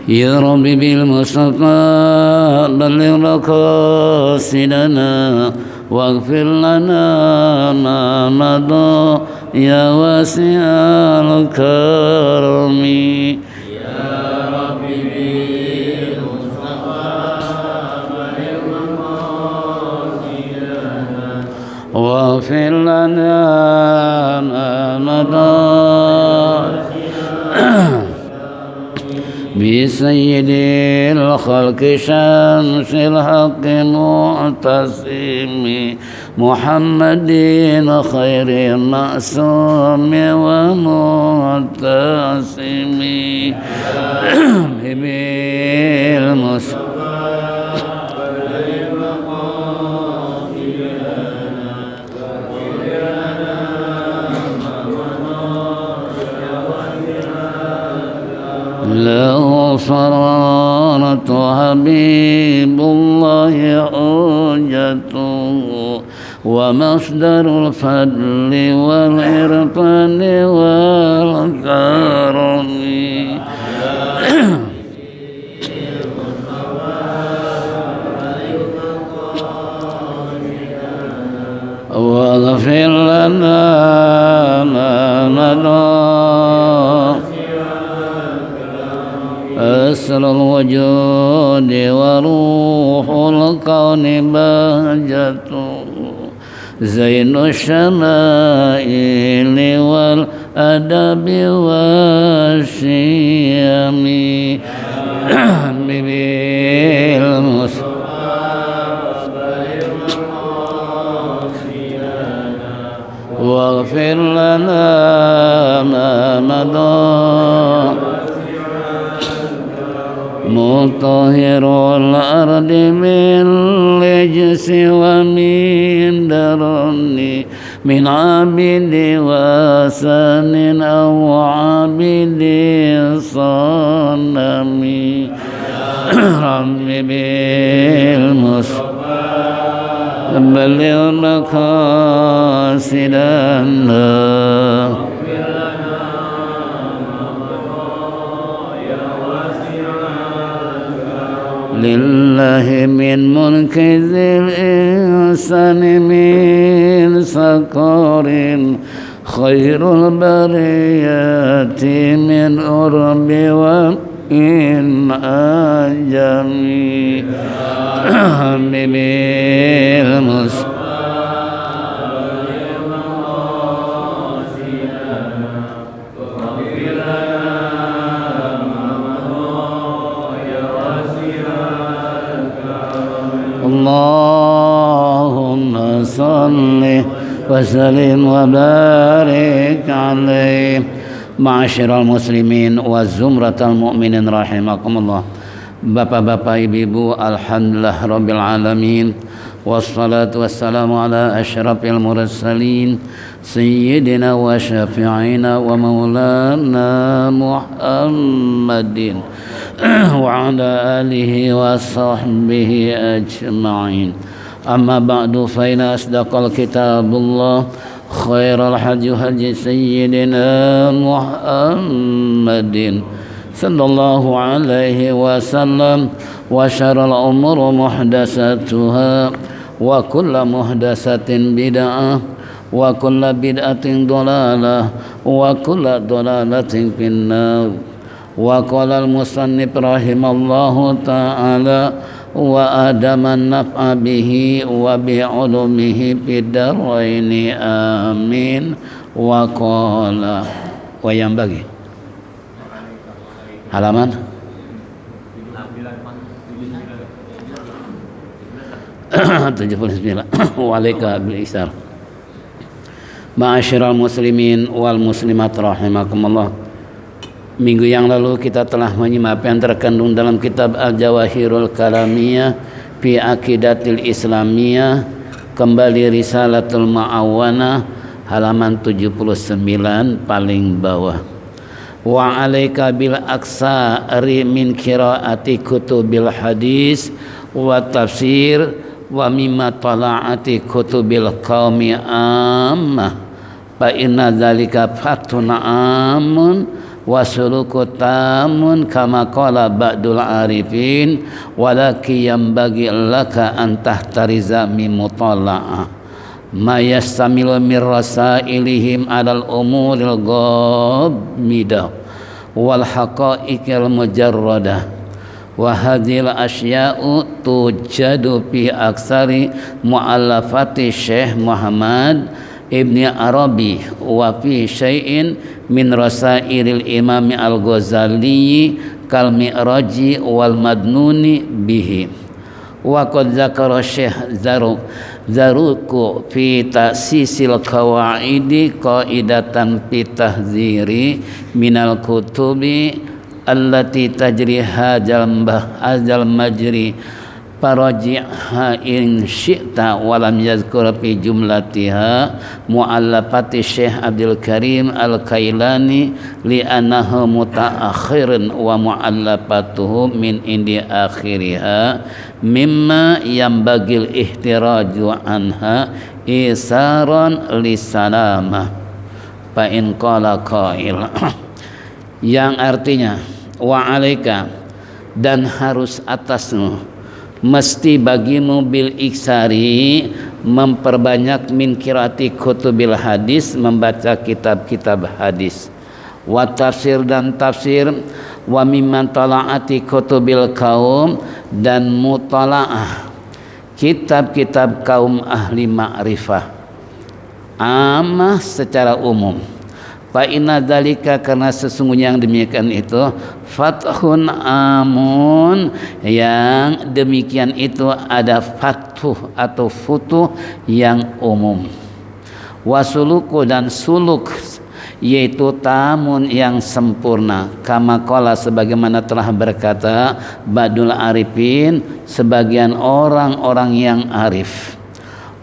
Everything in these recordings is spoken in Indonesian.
يا رب بالمصطفى بلغ مقاصدنا واغفر لنا ما مضى يا واسع الكرم يا رب بالمصطفى بلغ مقاصدنا واغفر لنا ما مضى بسيد الخلق شمس الحق معتصم محمد خير معصوم ومعتصم بالمصطفى له صرارة حبيب الله حجته ومصدر الفضل والعرفان والكرم واغفر لنا ما مضى أسر الوجود وروح الكون بهجته زين الشمائل والأدب والشيم واغفر لنا ما مضى مطهر الأرض من رجس ومن درن من عبد وثن أو عبد صنم رب بالمصطفى بلغ مقاصدنا لله من منكذ الإنسان من سكر خير البريات من أرب وإن أجمي بالمصطفى اللهم صل وسلم وبارك عليه. Ma'asyiral muslimin wa zumratal mu'minin rahimakumullah. Bapak-bapak, ibu-ibu, alhamdulillah rabbil alamin. Wassalatu wassalamu ala asyrafil mursalin sayyidina wa syafi'ina wa maulana Muhammadin wa ala alihi wa sahbihi ajma'in. Amma ba'du, fa inna asdaqal kitabullah khairal hadi hadi sayyidina Muhammadin sallallahu alaihi wasallam wa syarrul umur muhdatsatuha wa kullu muhdatsatin bid'ah wa kullu bid'atin dhalalah wa kullu dhalalatin finnar. Wa qala al-musannif rahimallahu ta'ala wa adaman naf'a bihi wa bi'ulumihi bidaraini amin. Wa qala wa yang bagi halaman 79 walaika bil isar. Ma'asyiral muslimin wal muslimat rahimakumullah. Minggu yang lalu kita telah menyimak apa yang terkandung dalam kitab Al-Jawahirul Kalamiyah fi Aqidatil Islamiyah, kembali Risalatul Ma'awana halaman 79 paling bawah. Wa alaika bil aksari min qiraati kutubil hadis wa tafsir wa mimma tala'ati kutubil qaumi ammah fa inna dzalika fatun amun wasuluku tamun kama qala ba'dul arifin walaki yambagi laka an tahtariza min mutala'ah ma yastamilu min rasailihim alal umuril ghammidah wal haqa'iqil mujarradah wa hadhil asya'u tujadu fi aksari mu'allafati Syekh Muhammad Ibni Arabi wa fi syai'in min rasailil Imam Al-Ghazali kal Mi'raji wal Madnuni bihi wa qad zakara Syekh Zaruku fi ta'sisil qawaidi qaidatan fi tahziri minal kutubi allati tajri hajal majri faraji'ha in syi'ta walam yazkur fi jumlatiha mu'allafati Syekh Abdul Karim Al-Kailani li'annahu muta'akhirun wa mu'allafatuhu min indi akhiriha mimma yambagil ihtiraju anha isaran lisalamah fa in qala qail yang artinya wa alaika dan harus atasmu mesti bagimu bil iksari memperbanyak min qiraati kutubil hadis membaca kitab-kitab hadis wa tafsir dan tafsir wa mimman tala'ati kutubil kaum dan mutala'ah kitab-kitab kaum ahli ma'rifah amah secara umum. Fa inna dzalika karena sesungguhnya yang demikian itu fathun amun yang demikian itu ada fathuh atau futuh yang umum. Wasuluku dan suluk yaitu tamun yang sempurna kama qala sebagaimana telah berkata Badul Arifin sebagian orang-orang yang arif.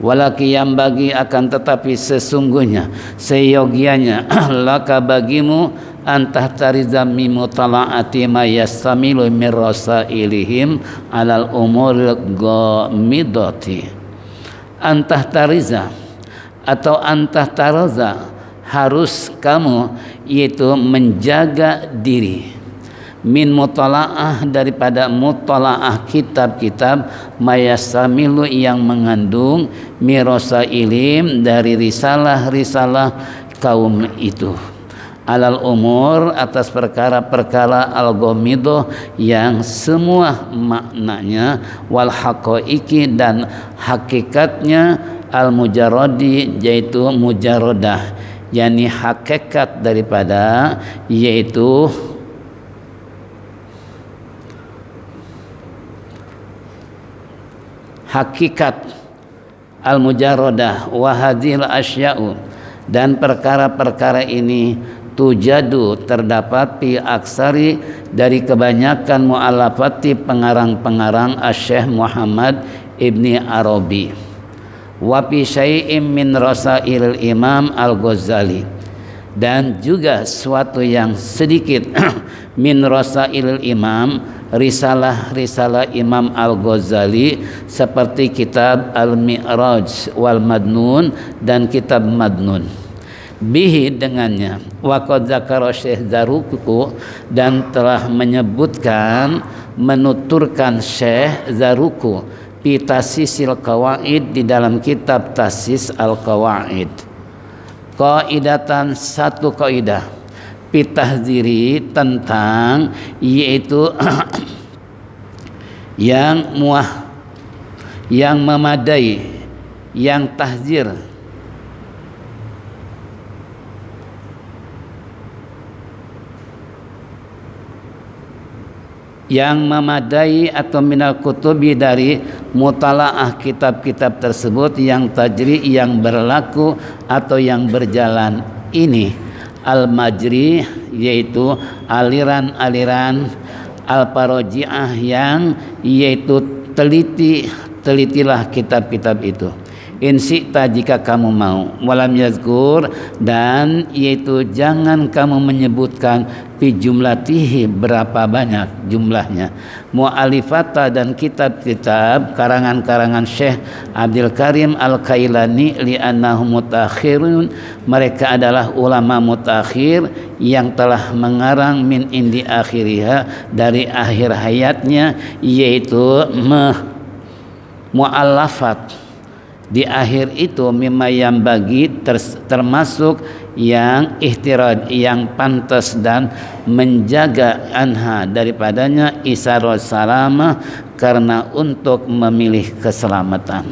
Walaki yang bagi akan tetapi sesungguhnya seyogianya laka bagimu antah tarizam mimutala'ati ma yastamilu min rasailihim alal umur ghamidati antah tariza atau antah taraza harus kamu yaitu menjaga diri min mutala'ah daripada mutala'ah kitab-kitab mayasamilu yang mengandung mirasa ilim dari risalah-risalah kaum itu alal umur atas perkara-perkara al-ghamidah yang semua maknanya wal haqaiqi dan hakikatnya al-mujarradi yaitu mujarradah yakni hakikat daripada yaitu hakikat al-mujarradah wa hadhil asya'u dan perkara-perkara ini tujadu terdapat fi aksari dari kebanyakan mu'allafati pengarang-pengarang Syekh Muhammad Ibni Arabi wa fi syai'in min rasailil Imam Al-Ghazali dan juga suatu yang sedikit min rasailil Imam risalah-risalah Imam Al-Ghazali seperti kitab Al-Mi'raj wal Madnun dan kitab Madnun bihi dengannya wa qad zakara Syekh Zaruku dan telah menyebutkan menuturkan Syekh Zaruku fi Tasisil Qawaid di dalam kitab Tasis Al-Qawaid qaidatan satu kaidah pitahziri tentang yaitu yang muah yang memadai yang tahzir yang memadai atau minal kutubi dari mutalaah kitab-kitab tersebut yang tajri yang berlaku atau yang berjalan ini al-majri yaitu aliran-aliran al-paroji'ah yang yaitu telitilah kitab-kitab itu in syi'ta jika kamu mau walam yazkur dan yaitu jangan kamu menyebutkan fi jumlatihi, berapa banyak jumlahnya, mu'alifata, dan kitab-kitab karangan-karangan Syekh Abdul Karim Al-Kailani, li'annahum mutakhirun, mereka adalah ulama mutakhir yang telah mengarang min indi akhiriha, dari akhir hayatnya, yaitu mu'allafat di akhir itu, mimma yang bagi termasuk yang ihtirad, yang pantas dan menjaga anha, daripadanya, isarul salamah, karena untuk memilih keselamatan.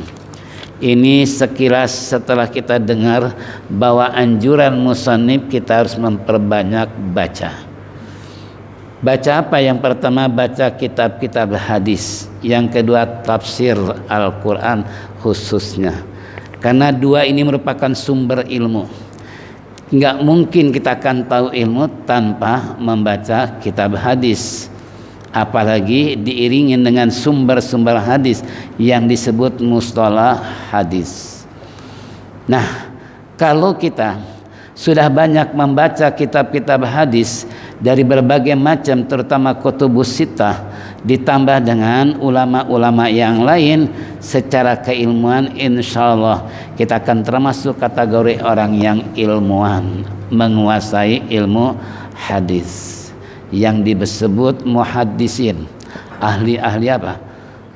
Ini sekilas setelah kita dengar bahwa anjuran musannif kita harus memperbanyak baca. Baca apa? Yang pertama baca kitab-kitab hadis, yang kedua tafsir Al-Quran khususnya, karena dua ini merupakan sumber ilmu. Nggak mungkin kita akan tahu ilmu tanpa membaca kitab hadis, apalagi diiringi dengan sumber-sumber hadis yang disebut mustalah hadis. Nah, kalau kita sudah banyak membaca kitab-kitab hadis dari berbagai macam, terutama kutubus sittah, ditambah dengan ulama-ulama yang lain, secara keilmuan insyaallah kita akan termasuk kategori orang yang ilmuwan, menguasai ilmu hadis, yang disebut muhaddisin, ahli-ahli apa?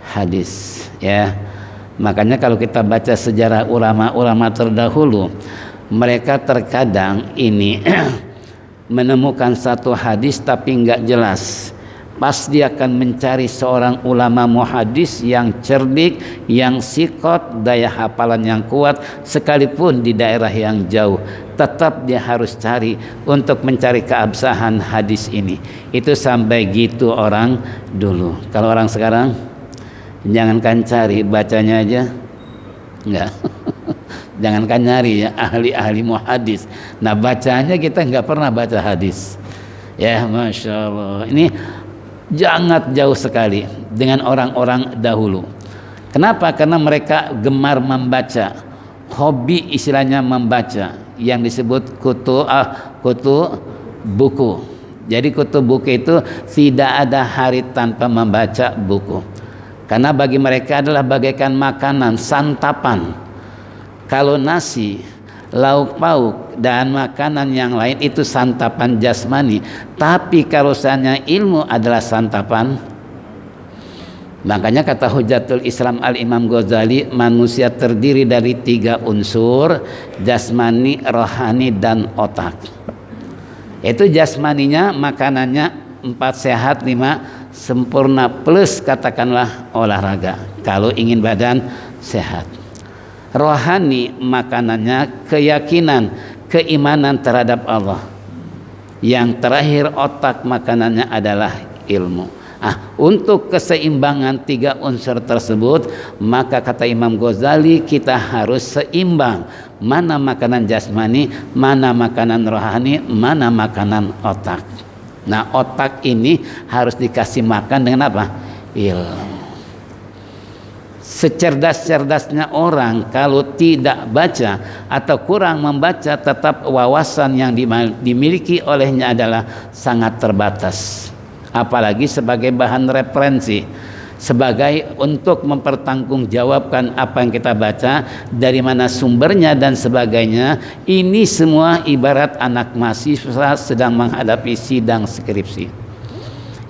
Hadis, ya. Makanya kalau kita baca sejarah ulama-ulama terdahulu, mereka terkadang ini menemukan satu hadis tapi nggak jelas. Pas dia akan mencari seorang ulama muhadis yang cerdik, yang sikot, daya hafalan yang kuat, sekalipun di daerah yang jauh, tetap dia harus cari untuk mencari keabsahan hadis ini. Itu sampai gitu orang dulu. Kalau orang sekarang, jangankan cari, bacanya aja enggak. Jangankan nyari, ya, ahli-ahli muhadis. Nah, bacanya kita nggak pernah baca hadis. Ya, Masya Allah. Ini sangat jauh sekali dengan orang-orang dahulu. Kenapa? Karena mereka gemar membaca, hobi istilahnya membaca, yang disebut kutu buku. Jadi kutu buku itu tidak ada hari tanpa membaca buku, karena bagi mereka adalah bagaikan makanan, santapan. Kalau nasi, lauk pauk, dan makanan yang lain itu santapan jasmani, tapi kalau seandainya ilmu adalah santapan, makanya kata Hujatul Islam Al-Imam Ghazali, manusia terdiri dari 3 unsur, jasmani, rohani, dan otak. Itu jasmaninya, makanannya 4 sehat, 5 sempurna, plus katakanlah olahraga kalau ingin badan sehat. Rohani, makanannya keyakinan, keimanan terhadap Allah. Yang terakhir otak, makanannya adalah ilmu. Untuk keseimbangan 3 unsur tersebut, maka kata Imam Ghazali, kita harus seimbang. Mana makanan jasmani, mana makanan rohani, mana makanan otak. Nah, otak ini harus dikasih makan dengan apa? Ilmu. Secerdas-cerdasnya orang, kalau tidak baca atau kurang membaca, tetap wawasan yang dimiliki olehnya adalah sangat terbatas. Apalagi sebagai bahan referensi, sebagai untuk mempertanggungjawabkan apa yang kita baca, dari mana sumbernya dan sebagainya. Ini semua ibarat anak mahasiswa sedang menghadapi sidang skripsi.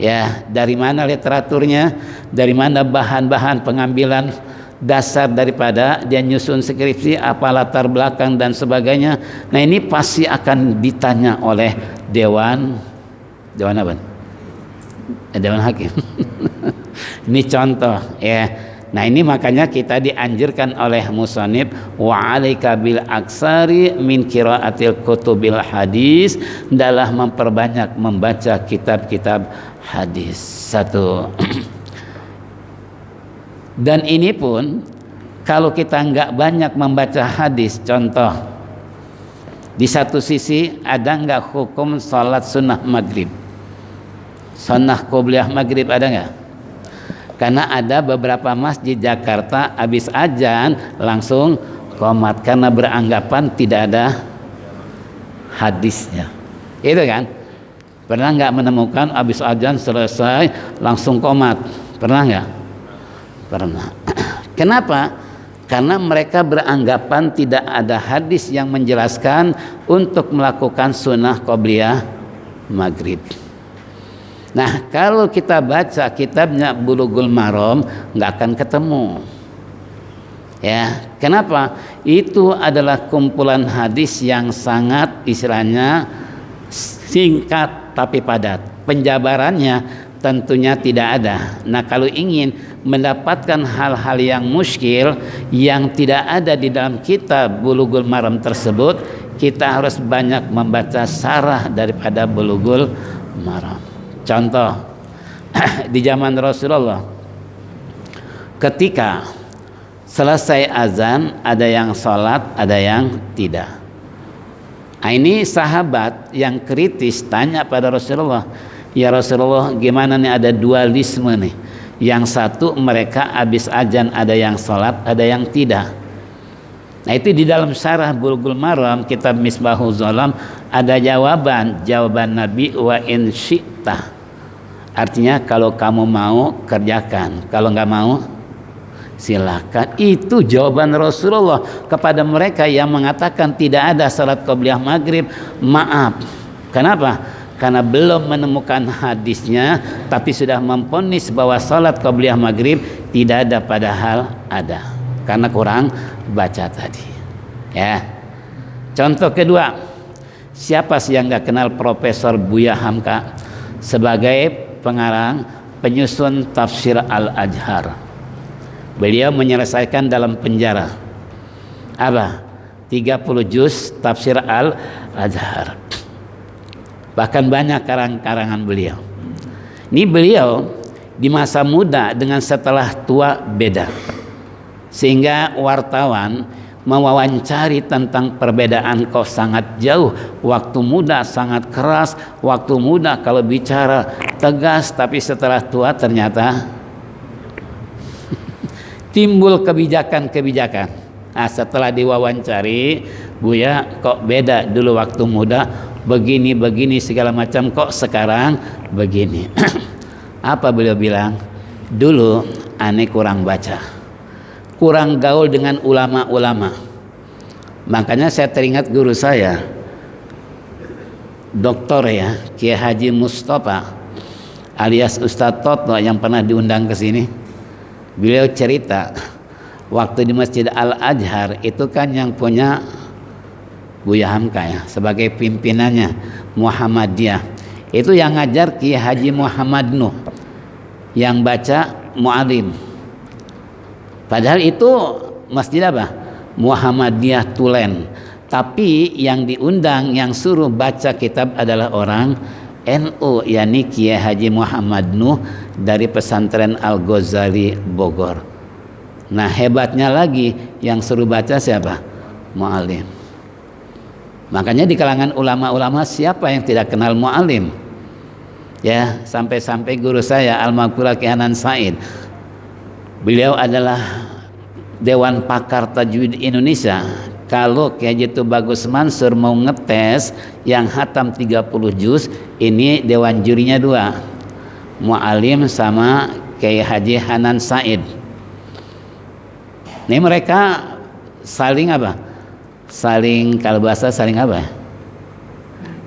Ya, dari mana literaturnya, dari mana bahan-bahan pengambilan dasar daripada dia nyusun skripsi, apa latar belakang dan sebagainya. Nah, ini pasti akan ditanya oleh dewan apa? Dewan hakim. Ini contoh, ya. Nah, ini makanya kita dianjurkan oleh musannif, wa 'alaika bil aksari min qiraatil kutubil hadis, dalam memperbanyak membaca kitab-kitab hadis. 1. Dan ini pun kalau kita nggak banyak membaca hadis, contoh, di satu sisi ada nggak hukum sholat sunnah maghrib, sunnah qobliyah maghrib, ada nggak? Karena ada beberapa masjid Jakarta habis azan langsung qomat, karena beranggapan tidak ada hadisnya, itu kan. Pernah nggak menemukan habis azan selesai langsung qomat? Pernah nggak? Pernah. Kenapa? Karena mereka beranggapan tidak ada hadis yang menjelaskan untuk melakukan sunnah qobliyah maghrib. Nah, kalau kita baca kitabnya Bulughul Maram nggak akan ketemu. Ya, kenapa? Itu adalah kumpulan hadis yang sangat istilahnya singkat tapi padat. Penjabarannya tentunya tidak ada. Nah, kalau ingin mendapatkan hal-hal yang muskil yang tidak ada di dalam kitab Bulughul Maram tersebut, kita harus banyak membaca sarah daripada Bulughul Maram. Contoh, di zaman Rasulullah ketika selesai azan ada yang sholat, ada yang tidak. Nah, ini sahabat yang kritis tanya pada Rasulullah, ya Rasulullah, gimana nih, ada dualisme nih. Yang satu mereka habis azan ada yang sholat, ada yang tidak. Nah, itu di dalam syarah Bulughul Maram kitab Misbahul Zalam ada jawaban Nabi, wa in syi'ta. Artinya kalau kamu mau kerjakan, kalau nggak mau silakan. Itu jawaban Rasulullah kepada mereka yang mengatakan tidak ada salat qobliyah maghrib. Maaf, kenapa? Karena belum menemukan hadisnya, tapi sudah memvonis bahwa salat qobliyah maghrib tidak ada, padahal ada, karena kurang baca tadi. Ya. Contoh kedua, siapa sih yang nggak kenal Profesor Buya Hamka sebagai pengarang penyusun tafsir Al-Azhar? Beliau menyelesaikan dalam penjara apa? 30 juz tafsir Al-Azhar. Bahkan banyak karangan beliau. Ini beliau di masa muda dengan setelah tua beda, sehingga wartawan mewawancari tentang perbedaan kok sangat jauh. Waktu muda sangat keras, waktu muda kalau bicara tegas, tapi setelah tua ternyata timbul kebijakan-kebijakan. Nah, setelah diwawancari, Buya, kok beda dulu waktu muda begini segala macam, kok sekarang begini. Apa beliau bilang? Dulu aneh kurang baca, kurang gaul dengan ulama-ulama. Makanya saya teringat guru saya, doktor ya, Kiai Haji Mustafa alias Ustadz Toto yang pernah diundang ke sini. Beliau cerita waktu di Masjid Al-Azhar itu kan yang punya Buya Hamka ya, sebagai pimpinannya Muhammadiyah. Itu yang ngajar Kiai Haji Muhammad Nuh, yang baca mu'alim. Padahal itu masjid apa? Muhammadiyah Tulen. Tapi yang diundang, yang suruh baca kitab adalah orang NU, yakni Kiai Haji Muhammad Nuh dari pesantren Al-Ghazali Bogor. Nah, hebatnya lagi yang suruh baca siapa? Mu'alim. Makanya di kalangan ulama-ulama siapa yang tidak kenal mu'alim? Ya, sampai-sampai guru saya Al-Maghfurah Kiai Hanan Said, beliau adalah Dewan Pakar Tajwid Indonesia. Kalau Kiai Haji Bagus Mansur mau ngetes yang hatam 30 juz, ini dewan jurinya 2, mu'alim sama Kiai Haji Hanan Said. Ini mereka saling apa? Saling, kalau bahasa saling apa?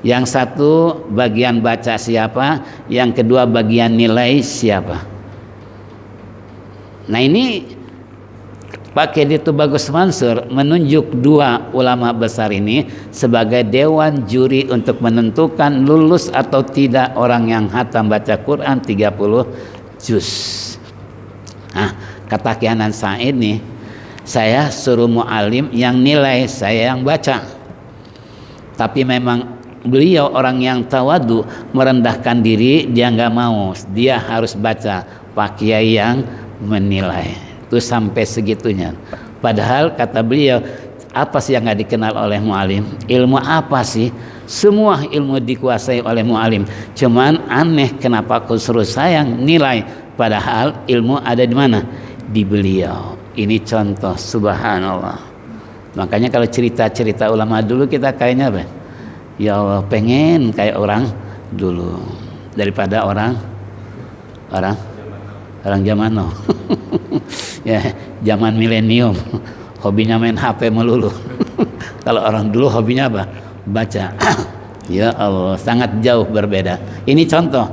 Yang satu bagian baca siapa, yang kedua bagian nilai siapa. Nah, ini Pak Kiai Bagus Mansur menunjuk 2 ulama besar ini sebagai dewan juri untuk menentukan lulus atau tidak orang yang hatam baca Quran 30 juz. Nah, kata Kiai Hanan Said nih, saya suruh mu'alim yang nilai, saya yang baca. Tapi memang beliau orang yang tawadu, merendahkan diri, dia nggak mau, dia harus baca, Pak Kiai yang menilai. Itu sampai segitunya. Padahal kata beliau, apa sih yang nggak dikenal oleh mu'alim? Ilmu apa sih? Semua ilmu dikuasai oleh mu'alim. Cuman aneh kenapa aku suruh saya nilai, padahal ilmu ada di mana? Di beliau. Ini contoh, subhanallah. Makanya kalau cerita-cerita ulama dulu kita kayaknya apa? Ya Allah, pengen kayak orang dulu daripada orang zaman now. Ya, zaman milenium hobinya main HP melulu. Kalau orang dulu hobinya apa? Baca. Ya Allah, sangat jauh berbeda. Ini contoh.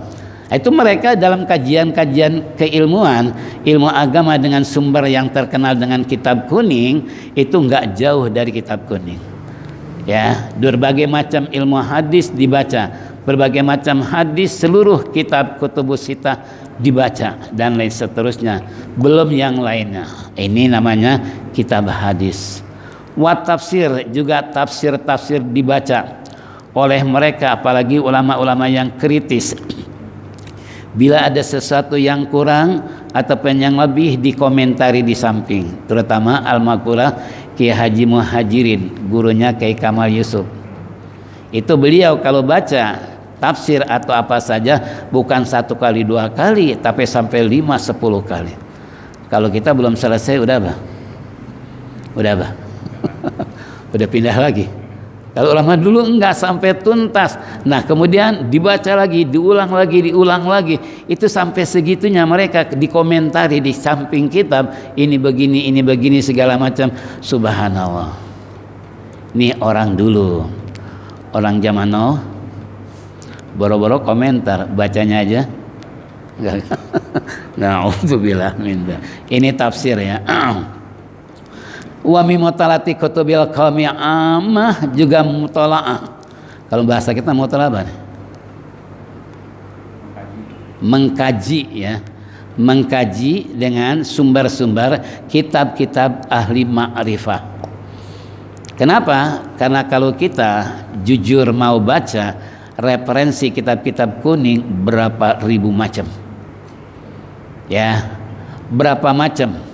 Itu mereka dalam kajian-kajian keilmuan, ilmu agama dengan sumber yang terkenal dengan kitab kuning, itu enggak jauh dari kitab kuning. Ya, berbagai macam ilmu hadis dibaca, berbagai macam hadis, seluruh kitab kutubus sittah dibaca dan lain seterusnya, belum yang lainnya. Ini namanya kitab hadis. Wa tafsir, juga tafsir-tafsir dibaca oleh mereka, apalagi ulama-ulama yang kritis. Bila ada sesuatu yang kurang ataupun yang lebih, dikomentari di samping. Terutama Al-Maqurah Kiai Haji Muhajirin, gurunya Kiai Kamal Yusuf. Itu beliau kalau baca tafsir atau apa saja bukan 1 kali 2 kali, tapi sampai 5-10 kali. Kalau kita belum selesai udah apa? Udah pindah lagi. Kalau ulama dulu enggak sampai tuntas. Nah, kemudian dibaca lagi, diulang lagi. Itu sampai segitunya mereka dikomentari di samping kitab, ini begini segala macam. Subhanallah. Ini orang dulu. Orang zaman now boro-boro komentar, bacanya aja enggak. Na'udzubillah min dzalik. Ini tafsir ya. Wa mimutalati kutubil qaumi ammah, juga mutalaah. Kalau bahasa kita mutalaah mengkaji ya, mengkaji dengan sumber-sumber kitab-kitab ahli ma'rifah. Kenapa? Karena kalau kita jujur mau baca referensi kitab-kitab kuning berapa ribu macam. Ya, berapa macam.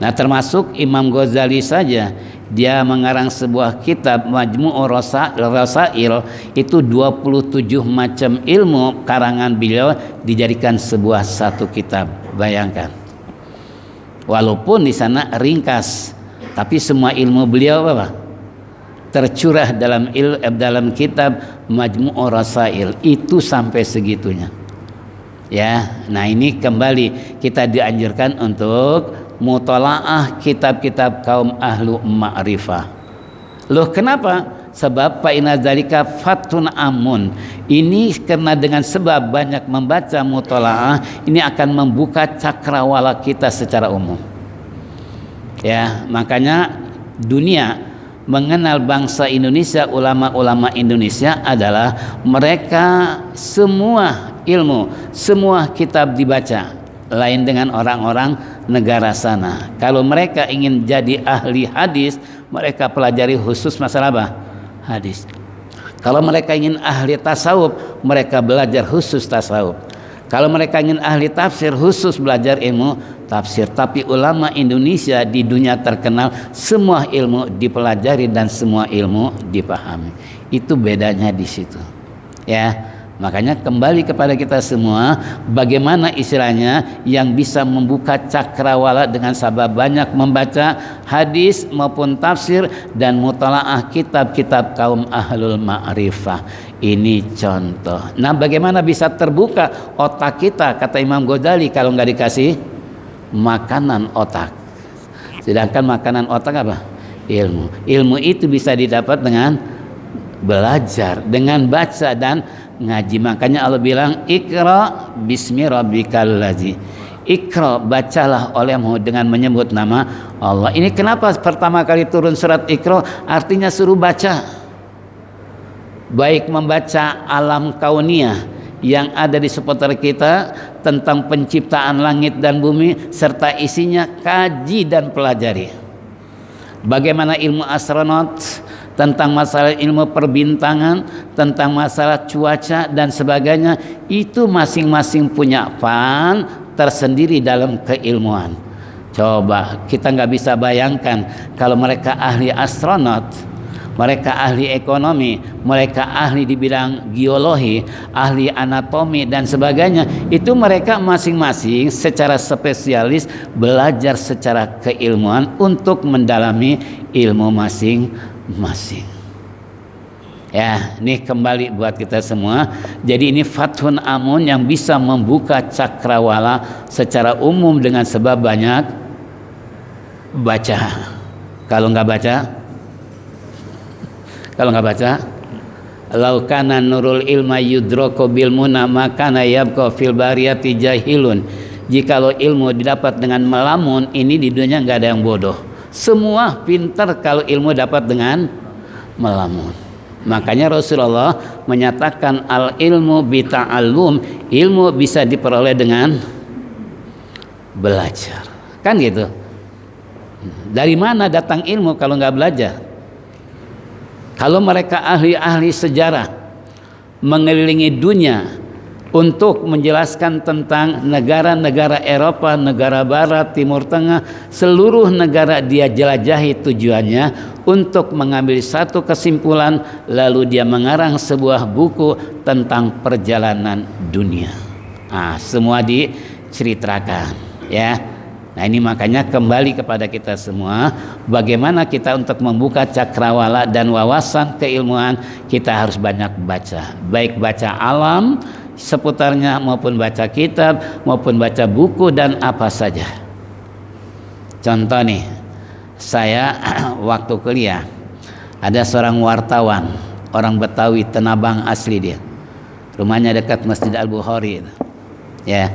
Nah, termasuk Imam Ghazali saja, dia mengarang sebuah kitab Majmu'ur Rasail, itu 27 macam ilmu karangan beliau dijadikan sebuah satu kitab. Bayangkan. Walaupun di sana ringkas, tapi semua ilmu beliau apa? Tercurah dalam kitab Majmu'ur Rasail, itu sampai segitunya. Ya, nah ini kembali kita dianjurkan untuk mutalaah kitab-kitab kaum ahlu ma'rifah. Loh, kenapa? Sebab fa inna dzalika fatun amun. Ini karena dengan sebab banyak membaca mutalaah, ini akan membuka cakrawala kita secara umum. Ya, makanya dunia mengenal bangsa Indonesia, ulama-ulama Indonesia adalah mereka semua ilmu, semua kitab dibaca. Lain dengan orang-orang negara sana. Kalau mereka ingin jadi ahli hadis, mereka pelajari khusus masalah apa? Hadis. Kalau mereka ingin ahli tasawuf, mereka belajar khusus tasawuf. Kalau mereka ingin ahli tafsir, khusus belajar ilmu tafsir. Tapi ulama Indonesia di dunia terkenal, semua ilmu dipelajari dan semua ilmu dipahami. Itu bedanya di situ. Ya. Makanya kembali kepada kita semua, bagaimana istilahnya yang bisa membuka cakrawala dengan sabab banyak membaca hadis maupun tafsir dan mutalaah kitab-kitab kaum ahlul ma'rifah. Ini contoh. Nah, bagaimana bisa terbuka otak kita, kata Imam Ghazali, kalau nggak dikasih makanan otak. Sedangkan makanan otak apa? Ilmu. Ilmu itu bisa didapat dengan belajar, dengan baca dan ngaji. Makanya Allah bilang Iqra bismi rabbikal ladzi. Iqra, bacalah olehmu dengan menyebut nama Allah. Ini kenapa pertama kali turun surat Iqra, artinya suruh baca. Baik membaca alam kauniyah yang ada di seputar kita tentang penciptaan langit dan bumi serta isinya, kaji dan pelajari. Bagaimana ilmu astronot, tentang masalah ilmu perbintangan, tentang masalah cuaca dan sebagainya, itu masing-masing punya fan tersendiri dalam keilmuan. Coba kita nggak bisa bayangkan kalau mereka ahli astronot, mereka ahli ekonomi, mereka ahli di bidang geologi, ahli anatomi dan sebagainya, itu mereka masing-masing secara spesialis belajar secara keilmuan untuk mendalami ilmu masing-masing. Ya, ini kembali buat kita semua. Jadi ini fathun amun yang bisa membuka cakrawala secara umum dengan sebab banyak baca. Kalau nggak baca, laukana nurul ilma yudroko bil muna makana yabqa fil bariyati jahilun. Jikalau ilmu didapat dengan melamun, ini di dunia nggak ada yang bodoh. Semua pintar kalau ilmu dapat dengan melamun. Makanya Rasulullah menyatakan al ilmu bita'allum, ilmu bisa diperoleh dengan belajar. Kan gitu. Dari mana datang ilmu kalau nggak belajar? Kalau mereka ahli-ahli sejarah mengelilingi dunia untuk menjelaskan tentang negara-negara Eropa, negara Barat, Timur Tengah, seluruh negara dia jelajahi tujuannya untuk mengambil satu kesimpulan, lalu dia mengarang sebuah buku tentang perjalanan dunia. Semua diceritakan, ya. Nah, ini makanya kembali kepada kita semua, bagaimana kita untuk membuka cakrawala dan wawasan keilmuan, kita harus banyak baca, baik baca alam seputarnya maupun baca kitab maupun baca buku dan apa saja. Contoh nih, saya waktu kuliah ada seorang wartawan, orang Betawi Tenabang asli dia, rumahnya dekat Masjid Al-Bukhari, ya,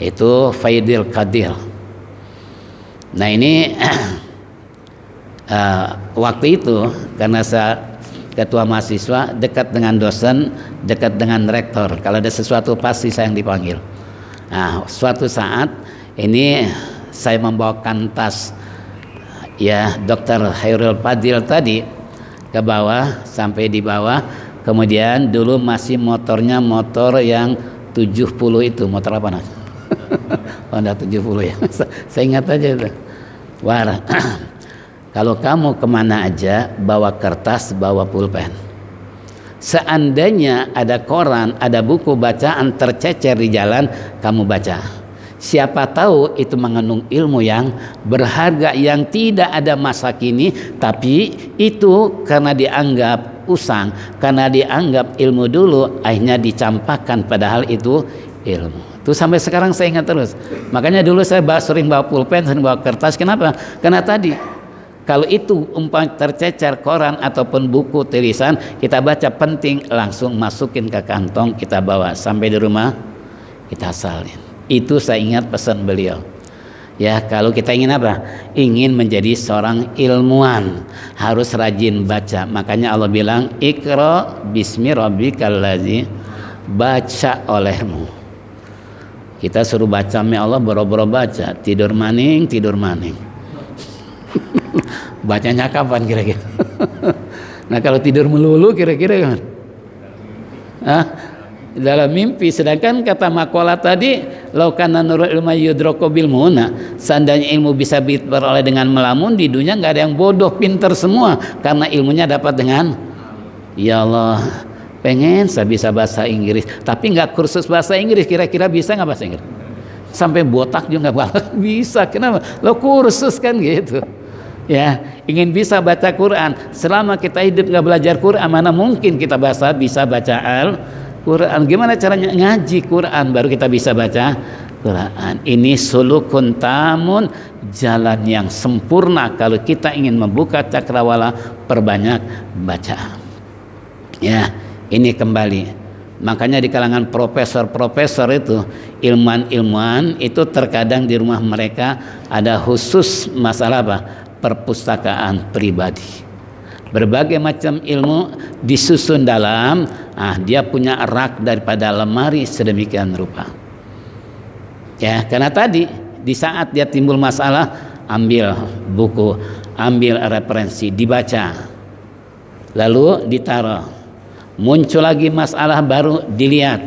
itu Faidil Qadir. Nah ini waktu itu karena saya ketua mahasiswa, dekat dengan dosen, dekat dengan rektor. Kalau ada sesuatu pasti saya yang dipanggil. Nah, suatu saat ini saya membawakan tas ya Dr. Hairul Fadil tadi ke bawah, sampai di bawah. Kemudian dulu masih motornya motor yang 70 itu, motor apa nak? Honda 70 ya. Saya ingat aja itu. Wah. Kalau kamu kemana aja bawa kertas, bawa pulpen. Seandainya ada koran, ada buku bacaan tercecer di jalan, kamu baca. Siapa tahu itu mengandung ilmu yang berharga yang tidak ada masa kini, tapi itu karena dianggap usang, karena dianggap ilmu dulu, akhirnya dicampakkan padahal itu ilmu. Itu sampai sekarang saya ingat terus. Makanya dulu saya sering bawa pulpen, sering bawa kertas. Kenapa? Karena tadi kalau itu umpamanya tercecer koran ataupun buku tulisan, kita baca penting, langsung masukin ke kantong, kita bawa sampai di rumah, kita salin. Itu saya ingat pesan beliau. Ya, kalau kita ingin apa? Ingin menjadi seorang ilmuwan, harus rajin baca. Makanya Allah bilang, Iqra bismi rabbikal ladzi, baca olehmu. Kita suruh baca, Allah boro-boro baca, tidur maning. Bacanya kapan kira-kira? Nah, kalau tidur melulu kira-kira kan? Dalam mimpi. Sedangkan kata maqalah tadi, laukana nurul ilma yudroko bil muna, seandainya ilmu bisa diperoleh dengan melamun, di dunia nggak ada yang bodoh, pintar semua, karena ilmunya dapat dengan, ya Allah, pengen saya bisa bahasa Inggris, tapi nggak kursus bahasa Inggris, kira-kira bisa nggak bahasa Inggris? Sampai botak juga nggak bisa. Kenapa? Lo kursus kan gitu. Ya, ingin bisa baca Quran. Selama kita hidup nggak belajar Quran, mana mungkin kita bisa baca Al-Quran? Gimana caranya ngaji Quran baru kita bisa baca Quran? Ini sulukun tamun, jalan yang sempurna kalau kita ingin membuka cakrawala, perbanyak baca. Ya, ini kembali. Makanya di kalangan profesor-profesor itu, ilmuwan-ilmuwan itu terkadang di rumah mereka ada khusus masalah apa? Perpustakaan pribadi. Berbagai macam ilmu disusun dalam, dia punya rak daripada lemari sedemikian rupa. Ya, karena tadi di saat dia timbul masalah, ambil buku, ambil referensi, dibaca, lalu ditaruh. Muncul lagi masalah baru, dilihat.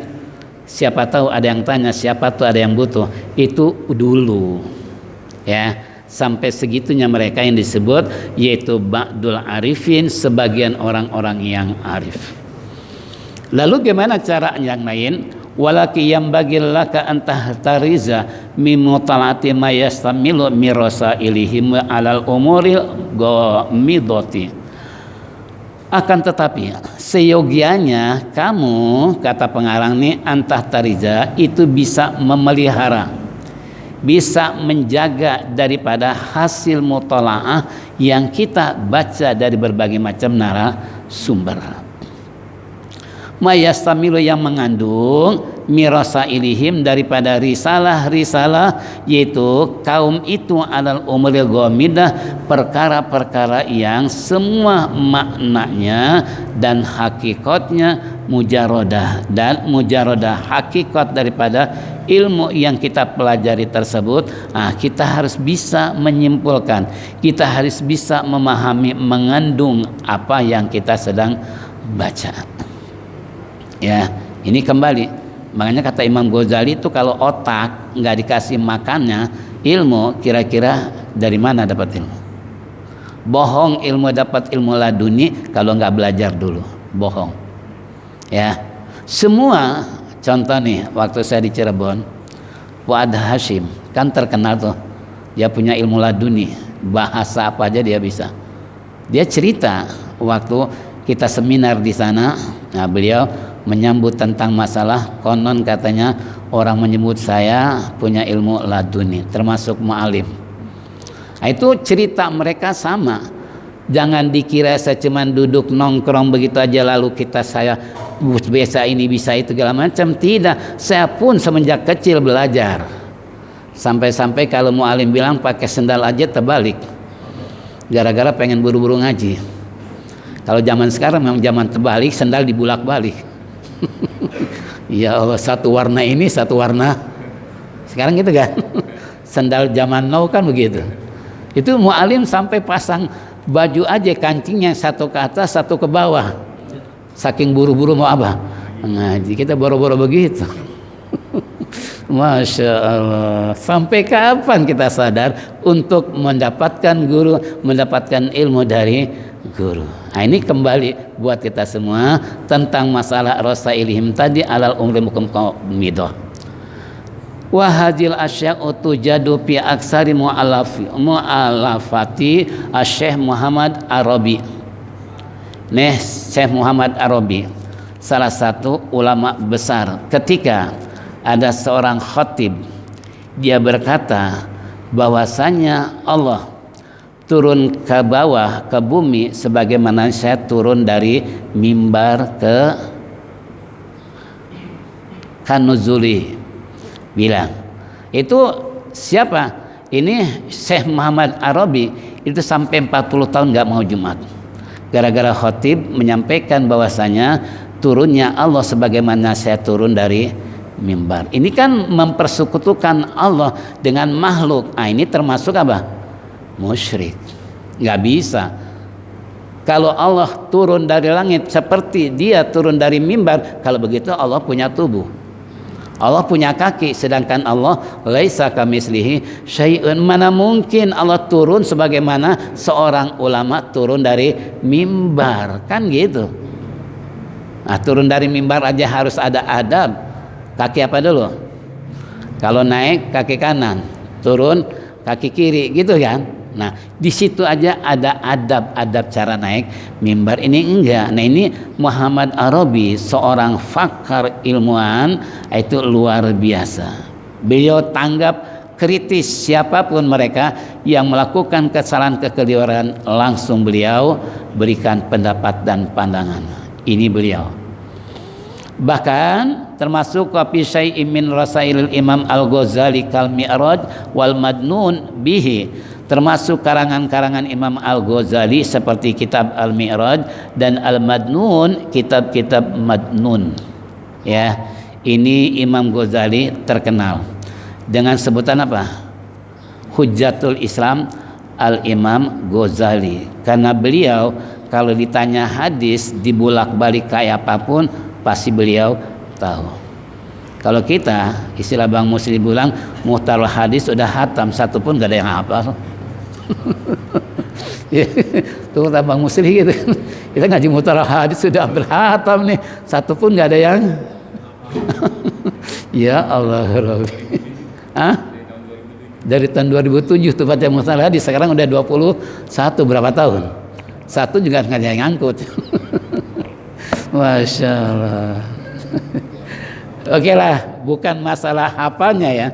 Siapa tahu ada yang tanya, siapa tahu ada yang butuh. Itu dulu. Ya. Sampai segitunya mereka yang disebut yaitu ba'dul arifin, sebagian orang-orang yang arif. Lalu gimana cara yang lain? Walaki yang bagillaka antahtariza mimutalaati mayastamilu mirasa ilihim alal umuril ghamidati. Akan tetapi seyogianya kamu, kata pengarang nih, antah tariza, itu bisa memelihara, bisa menjaga daripada hasil mutalaah yang kita baca dari berbagai macam narasumber. Mayastamilu, yang mengandung mirasa ilihim, daripada risalah-risalah, yaitu kaum itu alal umuril ghamidah, perkara-perkara yang semua maknanya dan hakikatnya mujarodah, dan mujarodah hakikat daripada ilmu yang kita pelajari tersebut. Kita harus bisa menyimpulkan, kita harus bisa memahami, mengandung apa yang kita sedang baca. Ya, ini kembali, makanya kata Imam Ghazali itu kalau otak nggak dikasih makannya ilmu, kira-kira dari mana dapat ilmu? Bohong ilmu, dapat ilmu laduni kalau nggak belajar dulu, bohong. Ya, semua contoh nih, waktu saya di Cirebon, Fuad Hashim kan terkenal tuh, dia punya ilmu laduni, bahasa apa aja dia bisa. Dia cerita waktu kita seminar di sana, beliau menyambut tentang masalah konon katanya orang menyebut saya punya ilmu laduni termasuk mu'alim. Itu cerita mereka sama. Jangan dikira saya cuma duduk nongkrong begitu aja lalu saya biasa ini bisa itu segala macam. Tidak, saya pun semenjak kecil belajar. Sampai-sampai kalau mu'alim bilang pakai sendal aja terbalik, gara-gara pengen buru-buru ngaji. Kalau zaman sekarang memang zaman terbalik, sendal dibulak-balik. Ya Allah, satu warna ini satu warna sekarang gitu kan. Sendal zaman now kan begitu. Itu mu'alim sampai pasang baju aja kancingnya satu ke atas satu ke bawah, saking buru-buru mau apa ngaji. Kita boro-boro begitu. Masya Allah, sampai kapan kita sadar untuk mendapatkan guru, mendapatkan ilmu dari guru. Ini kembali buat kita semua tentang masalah rasailihim tadi alal umri mukum qamidah. Wa hadhil asya'u tujadu fi aksari mu'alafati Syekh Muhammad Arabi. Syekh Muhammad Arabi salah satu ulama besar, ketika ada seorang khatib, dia berkata bahwasanya Allah turun ke bawah, ke bumi, sebagaimana saya turun dari mimbar ke kanuzuli. Bilang itu siapa? Ini Syekh Muhammad Arabi. Itu sampai 40 tahun gak mau Jumat, gara-gara khatib menyampaikan bahwasanya turunnya Allah sebagaimana saya turun dari mimbar. Ini kan mempersekutukan Allah dengan makhluk. Ini termasuk apa? Musyrik. Nggak bisa. Kalau Allah turun dari langit seperti dia turun dari mimbar, kalau begitu Allah punya tubuh, Allah punya kaki, sedangkan Allah laisa kamitslihi syai'un. Mana mungkin Allah turun sebagaimana seorang ulama turun dari mimbar, kan gitu. Turun dari mimbar aja harus ada adab. Kaki apa dulu? Kalau naik kaki kanan, turun kaki kiri, gitu kan? Nah, di situ aja ada adab-adab cara naik mimbar. Ini enggak. Nah, ini Muhammad Arabi, seorang fakar ilmuwan, itu luar biasa. Beliau tanggap kritis siapapun mereka yang melakukan kesalahan kekeliruan, langsung beliau berikan pendapat dan pandangan. Ini beliau. Bahkan termasuk kopi syai'in min rasailil Imam Al-Ghazali kal Mi'raj wal Madnun bihi, termasuk karangan-karangan Imam Al-Ghazali seperti kitab Al-Mi'raj dan Al-Madnun, kitab-kitab Madnun. Ya, ini Imam Ghazali terkenal dengan sebutan apa? Hujjatul Islam Al-Imam Ghazali, karena beliau kalau ditanya hadis dibulak-balik kayak apapun pasti beliau tahu. Kalau kita, istilah Bang Musli bilang, muhtaral hadis sudah hatam, satu pun gak ada yang hafal. Tuh kata Bang Musli gitu. Kita ngaji muhtaral hadis sudah hampir hatam nih, satu pun gak ada yang ya Allah Rabbi. Dari tahun 2007 tuh baca muhtaral hadis, sekarang udah 21, berapa tahun? Satu juga nggak ada yang ngangkut. Masya Allah. Oke lah, bukan masalah hafalnya ya,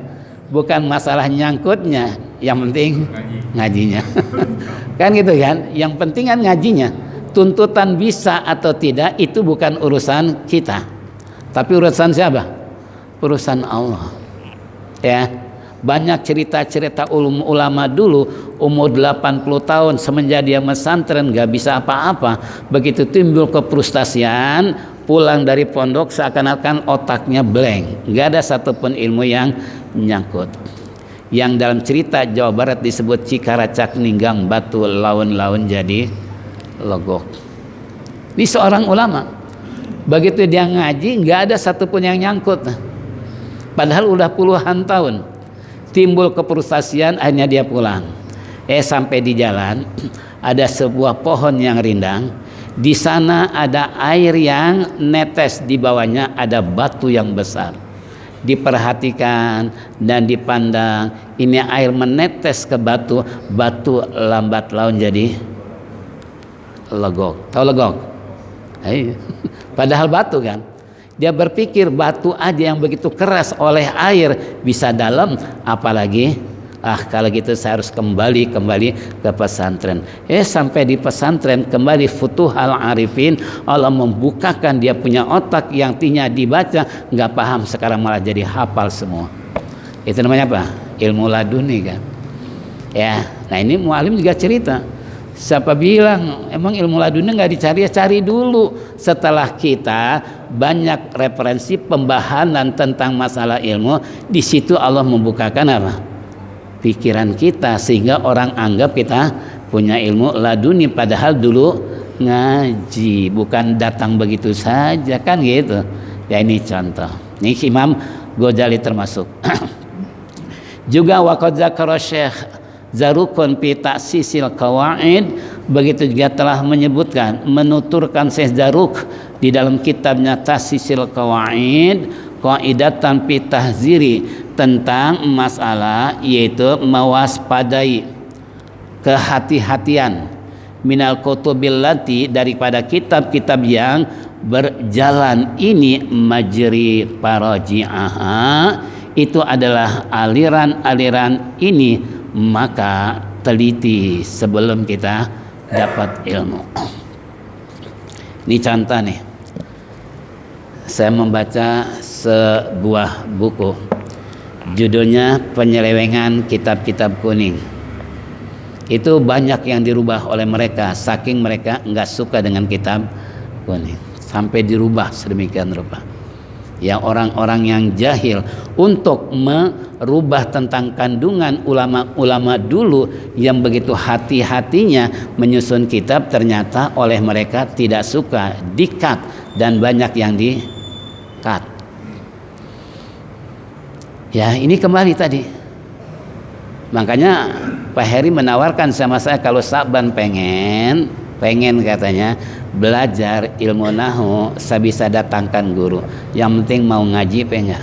bukan masalah nyangkutnya, yang penting ngajinya. Kan gitu kan, yang penting kan ngajinya. Tuntutan bisa atau tidak itu bukan urusan kita, tapi urusan siapa? Urusan Allah. Ya, banyak cerita-cerita ulama dulu umur 80 tahun semenjak dia pesantren gak bisa apa-apa, begitu timbul kefrustasian, pulang dari pondok seakan-akan otaknya blank, gak ada satupun ilmu yang nyangkut. Yang dalam cerita Jawa Barat disebut Cikaracak ninggang batu laun-laun jadi logok. Ini seorang ulama, begitu dia ngaji nggak ada satupun yang nyangkut, padahal udah puluhan tahun. Timbul kefrustasian, akhirnya dia pulang. Sampai di jalan ada sebuah pohon yang rindang, di sana ada air yang netes, di bawahnya ada batu yang besar. Diperhatikan dan dipandang, ini air menetes ke batu, batu lambat laun jadi legok. Tahu legok? Padahal batu kan. Dia berpikir batu aja yang begitu keras oleh air bisa dalam, apalagi kalau gitu saya harus kembali ke pesantren. Sampai di pesantren kembali Futuhal Arifin, Allah membukakan dia punya otak yang tinya dibaca nggak paham, sekarang malah jadi hafal semua. Itu namanya apa? Ilmu laduni kan. Ya, nah ini mualim juga cerita. Siapa bilang emang ilmu laduni nggak dicari? Ya cari dulu. Setelah kita banyak referensi pembahasan tentang masalah ilmu, di situ Allah membukakan apa? Pikiran kita, sehingga orang anggap kita punya ilmu laduni, padahal dulu ngaji, bukan datang begitu saja kan gitu. Ya ini contoh. Ini Imam Ghazali termasuk. Juga waqad zakara Syekh Zarukun fi ta'sisil qawaid, begitu juga telah menyebutkan, menuturkan Syekh Zaruk di dalam kitabnya Ta'sisil Qawaid, qaidatan fi tahziri, tentang masalah yaitu mewaspadai, kehati-hatian, minal kutubil lati, daripada kitab-kitab yang berjalan ini majri paraji'aha, itu adalah aliran-aliran ini, maka teliti sebelum kita dapat ilmu. Ini contoh nih, saya membaca sebuah buku, judulnya Penyelewengan Kitab-Kitab Kuning. Itu banyak yang dirubah oleh mereka, saking mereka nggak suka dengan kitab kuning, sampai dirubah sedemikian rupa. Ya, orang-orang yang jahil untuk merubah tentang kandungan ulama-ulama dulu yang begitu hati-hatinya menyusun kitab, ternyata oleh mereka tidak suka, di-cut, dan banyak yang di-cut. Ya, ini kembali tadi. Makanya Pak Heri menawarkan sama saya, kalau Saban pengen katanya belajar ilmu nahwu, saya bisa datangkan guru, yang penting mau ngaji pengen.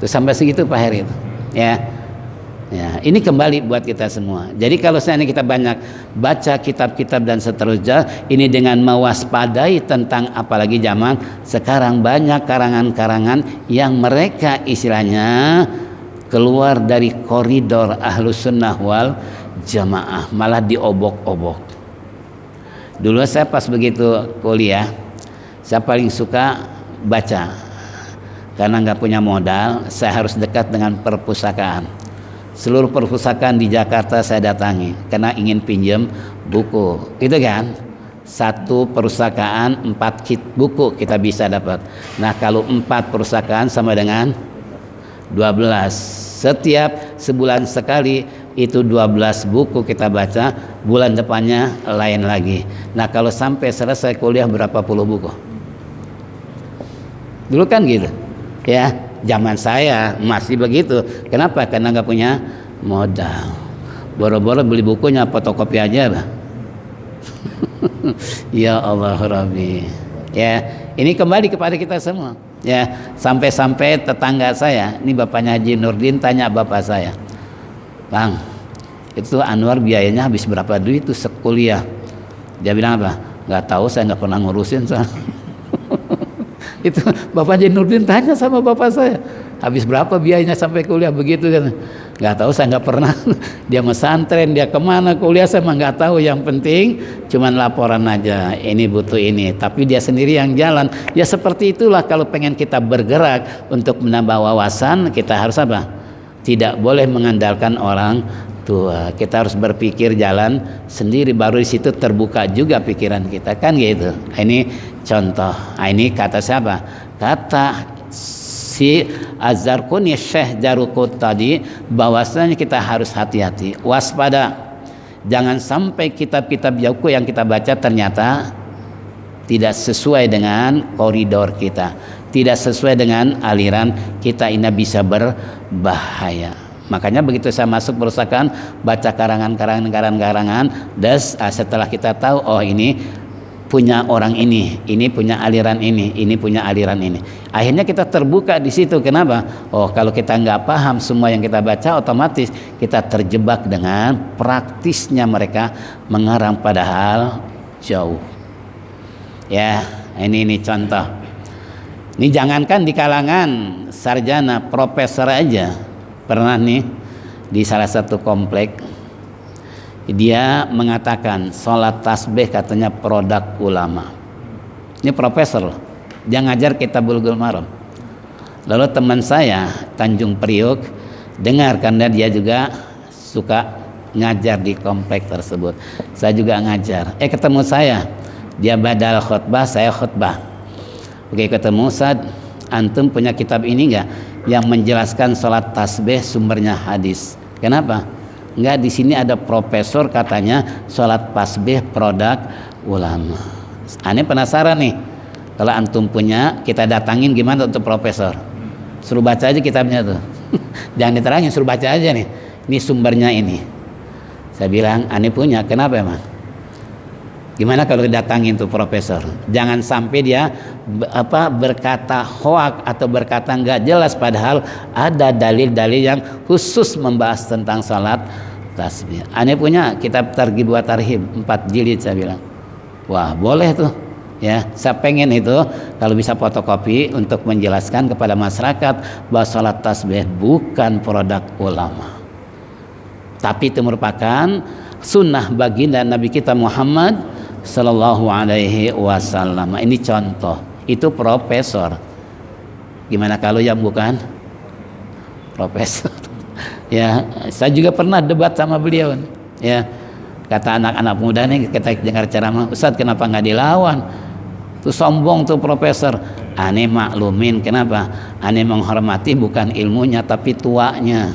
Terus sampai segitu Pak Heri itu. Ya, ini kembali buat kita semua. Jadi kalau seandainya kita banyak baca kitab-kitab dan seterusnya, ini dengan mewaspadai tentang, apalagi zaman sekarang banyak karangan-karangan yang mereka istilahnya keluar dari koridor Ahlus Sunnah wal Jamaah, malah diobok-obok. Dulu saya pas begitu kuliah, saya paling suka baca, karena nggak punya modal, saya harus dekat dengan perpustakaan. Seluruh perpustakaan di Jakarta saya datangi, karena ingin pinjam buku, gitu kan. Satu perpustakaan 4 buku kita bisa dapat. Nah kalau 4 perpustakaan sama dengan 12. Setiap sebulan sekali itu 12 buku kita baca, bulan depannya lain lagi. Nah kalau sampai selesai kuliah berapa puluh buku? Dulu kan gitu ya, zaman saya masih begitu. Kenapa? Karena nggak punya modal, boro-boro beli bukunya fotokopi aja lah. Ya Allah Rabbi. Ya, ini kembali kepada kita semua. Ya, sampai-sampai tetangga saya, ini bapaknya Haji Nurdin, tanya bapak saya, Bang, itu Anwar biayanya habis berapa duit itu sekuliah? Dia bilang apa? Nggak tahu, saya nggak pernah ngurusin saya. Itu Bapak Jainuddin tanya sama bapak saya, habis berapa biayanya sampai kuliah begitu kan? Nggak tahu, saya nggak pernah. Dia mesantren, dia kemana kuliah saya mah nggak tahu. Yang penting cuman laporan aja, ini butuh ini, tapi dia sendiri yang jalan. Ya seperti itulah kalau pengen kita bergerak untuk menambah wawasan, kita harus apa? Tidak boleh mengandalkan orang tua. Kita harus berpikir jalan sendiri, baru di situ terbuka juga pikiran kita, kan gitu. Ini contoh. Ini kata siapa? Kata si Az-Zarquni, Syekh Jarukut tadi, bahwasanya kita harus hati-hati, waspada. Jangan sampai kitab-kitab buku yang kita baca ternyata tidak sesuai dengan koridor kita, tidak sesuai dengan aliran kita, ini bisa berbahaya. Makanya begitu saya masuk perusahaan, baca karangan-karangan, setelah kita tahu, oh ini punya orang ini punya aliran ini punya aliran ini. Akhirnya kita terbuka di situ. Kenapa? Oh, kalau kita nggak paham semua yang kita baca, otomatis kita terjebak dengan praktisnya mereka mengarang padahal jauh. Ya, ini contoh. Ini jangankan di kalangan sarjana, profesor aja. Pernah nih di salah satu komplek, dia mengatakan sholat tasbih katanya produk ulama. Ini profesor, dia ngajar kitab Bulughul Maram. Lalu teman saya Tanjung Priok dengar, karena dia juga suka ngajar di komplek tersebut. Saya juga ngajar. Ketemu saya, dia badal khutbah, saya khutbah. Oke, ketemu, Ustaz, antum punya kitab ini enggak yang menjelaskan sholat tasbih sumbernya hadis? Kenapa? Enggak, di sini ada profesor katanya sholat tasbih produk ulama. Aneh penasaran nih, kalau antum punya, kita datangin gimana untuk profesor? Suruh baca aja kitabnya tuh. Jangan diterangin, suruh baca aja nih. Ini sumbernya ini. Saya bilang, aneh punya, kenapa emang? Gimana kalau didatangin tuh profesor? Jangan sampai dia berkata hoak atau berkata nggak jelas, padahal ada dalil-dalil yang khusus membahas tentang salat tasbih. Aneh punya kitab Targhib wa Tarhib 4 jilid. Saya bilang, wah boleh tuh ya, saya pengen itu kalau bisa fotokopi untuk menjelaskan kepada masyarakat bahwa salat tasbih bukan produk ulama, tapi itu merupakan sunnah baginda Nabi kita Muhammad Sallallahu Alaihi Wasallam. Ini contoh, itu profesor. Gimana kalau yang bukan profesor? Ya, saya juga pernah debat sama beliau. Ya, kata anak-anak muda nih, kita dengar ceramah, Ustaz kenapa nggak dilawan? Tuh sombong tuh profesor. Aneh maklumin, kenapa? Aneh menghormati bukan ilmunya tapi tuanya.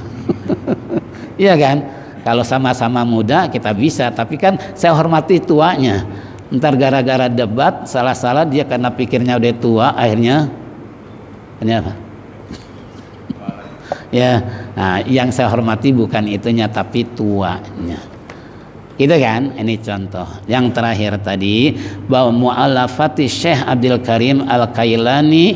Iya kan? Kalau sama-sama muda kita bisa, tapi kan saya hormati tuanya. Ntar gara-gara debat salah-salah dia karena pikirnya udah tua, akhirnya ini apa? Ya, nah, yang saya hormati bukan itunya tapi tuanya. Gitu kan? Ini contoh. Yang terakhir tadi, bahwa mu'allafati Syekh Abdul Karim Al-Kailani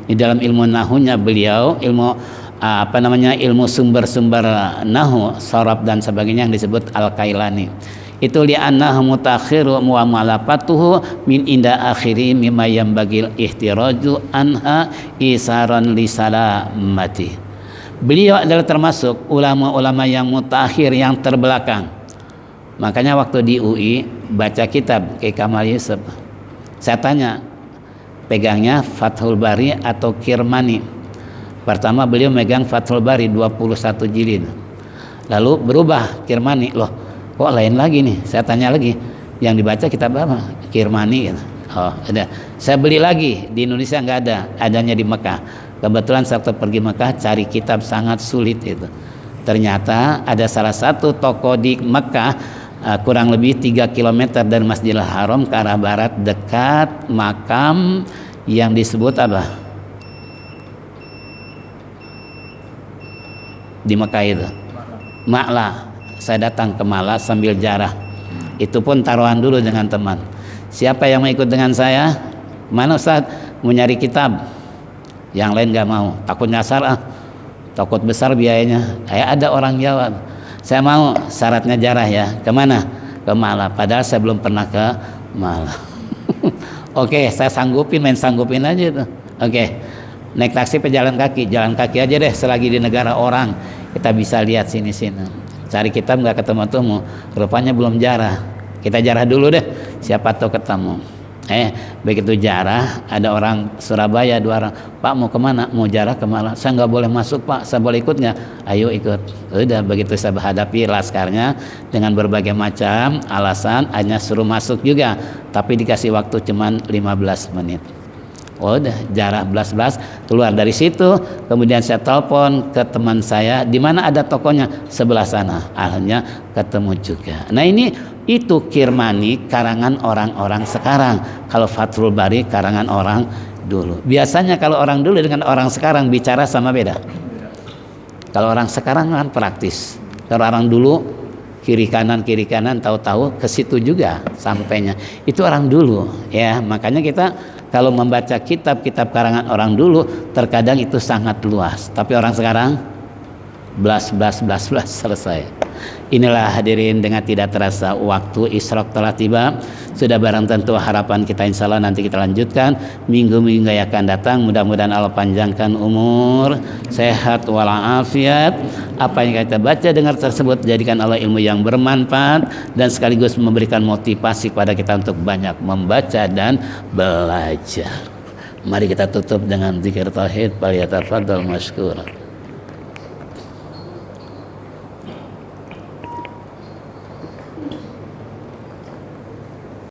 di dalam ilmu nahunya beliau, ilmu sumber-sumber nahu, sorab dan sebagainya yang disebut Al-Kailani. Itu li'annahu mutakhiru wa mu'alafatuhu min inda akhiri mimma yambagil ihtiraju anha isaran li salamati. Beliau adalah termasuk ulama-ulama yang mutakhir, yang terbelakang. Makanya waktu di UI baca kitab Kiai Kamal Yusuf, saya tanya, pegangnya Fathul Bari atau Kirmani? Pertama beliau megang Fathul Bari 21 jilid. Lalu berubah Kirmani. Loh, kok lain lagi nih? Saya tanya lagi, yang dibaca kitab apa? Kirmani. Oh, ada. Saya beli lagi, di Indonesia nggak ada, adanya di Mekah. Kebetulan waktu pergi Mekah cari kitab sangat sulit itu. Ternyata ada salah satu toko di Mekah, kurang lebih 3 km dari Masjidil Haram ke arah barat, dekat makam yang disebut apa? Di Mekah itu Ma'la. Saya datang ke Ma'la sambil jarah. Itu pun taruhan dulu dengan teman. Siapa yang mau ikut dengan saya? Mana Ustaz? Mau nyari kitab. Yang lain gak mau, takut nyasar, takut besar biayanya. Ada orang jawab, saya mau, syaratnya jarah ya. Kemana? Ke Ma'la. Padahal saya belum pernah ke Ma'la. Oke, saya sanggupin, main sanggupin aja tuh. Oke, naik taksi pejalan kaki, jalan kaki aja deh selagi di negara orang. Kita bisa lihat sini-sini. Cari kitab nggak ketemu-temu, rupanya belum jarah. Kita jarah dulu deh, siapa tahu ketemu. Begitu jarah, ada orang Surabaya, 2 orang, Pak mau kemana? Mau jarah kemana? Saya nggak boleh masuk Pak, saya boleh ikut nggak? Ayo ikut. Udah, begitu saya hadapi laskarnya dengan berbagai macam alasan, hanya suruh masuk juga, tapi dikasih waktu cuman 15 menit. Udah, jarah belas-belas, keluar dari situ. Kemudian saya telepon ke teman saya, di mana ada tokonya? Sebelah sana. Akhirnya ketemu juga. Nah itu Kirmani karangan orang-orang sekarang. Kalau Fathul Bari karangan orang dulu. Biasanya kalau orang dulu dengan orang sekarang bicara sama beda. Kalau orang sekarang kan praktis. Kalau orang dulu kiri kanan tahu-tahu ke situ juga sampainya. Itu orang dulu ya. Makanya kita kalau membaca kitab-kitab karangan orang dulu terkadang itu sangat luas. Tapi orang sekarang blas selesai. Inilah hadirin, dengan tidak terasa waktu isyraq telah tiba. Sudah barang tentu harapan kita insya Allah nanti kita lanjutkan minggu-minggu yang akan datang. Mudah-mudahan Allah panjangkan umur, sehat walafiat. Apa yang kita baca dengar tersebut jadikan Allah ilmu yang bermanfaat dan sekaligus memberikan motivasi kepada kita untuk banyak membaca dan belajar. Mari kita tutup dengan zikir tauhid. Falyatafaddal mashkura.